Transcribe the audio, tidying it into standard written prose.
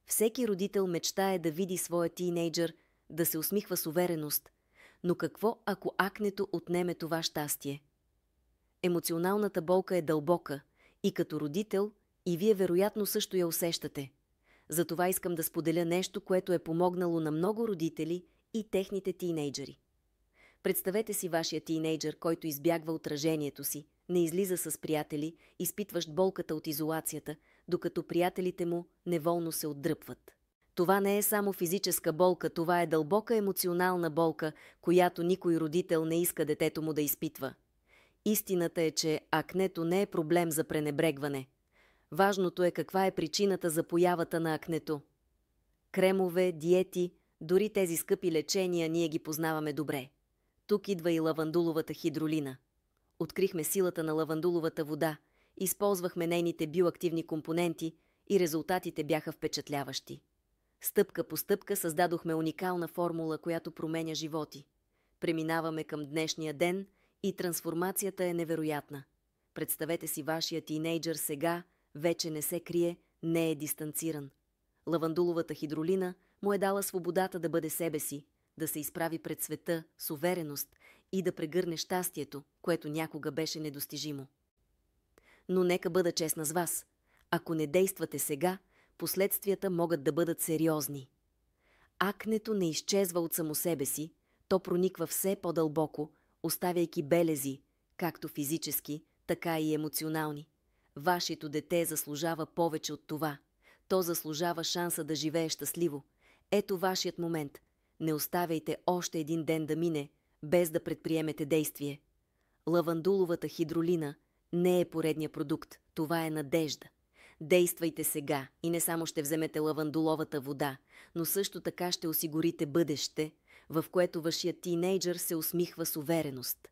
Всеки родител мечтае да види своя тийнейджър да се усмихва с увереност. Но какво, ако акнето отнеме това щастие? Емоционалната болка е дълбока и като родител и вие вероятно също я усещате. Затова искам да споделя нещо, което е помогнало на много родители и техните тийнейджъри. Представете си вашия тийнейджър, който избягва отражението си, не излиза с приятели, изпитващ болката от изолацията, докато приятелите му неволно се отдръпват. Това не е само физическа болка, това е дълбока емоционална болка, която никой родител не иска детето му да изпитва. Истината е, че акнето не е проблем за пренебрегване. Важното е каква е причината за появата на акнето. Кремове, диети, дори тези скъпи лечения ние ги познаваме добре. Тук идва и лавандуловата хидролина. Открихме силата на лавандуловата вода, използвахме нейните биоактивни компоненти и резултатите бяха впечатляващи. Стъпка по стъпка създадохме уникална формула, която променя животи. Преминаваме към днешния ден и трансформацията е невероятна. Представете си вашия тийнейджър сега, вече не се крие, не е дистанциран. Лавандуловата хидролина му е дала свободата да бъде себе си, да се изправи пред света с увереност и да прегърне щастието, което някога беше недостижимо. Но нека бъда честна с вас. Ако не действате сега, последствията могат да бъдат сериозни. Акнето не изчезва от само себе си, то прониква все по-дълбоко, оставяйки белези, както физически, така и емоционални. Вашето дете заслужава повече от това. То заслужава шанса да живее щастливо. Ето вашият момент. Не оставяйте още един ден да мине, без да предприемете действие. Лавандуловата хидролина не е поредния продукт, това е надежда. Действайте сега и не само ще вземете лавандуловата вода, но също така ще осигурите бъдеще, в което вашият тийнейджър се усмихва с увереност.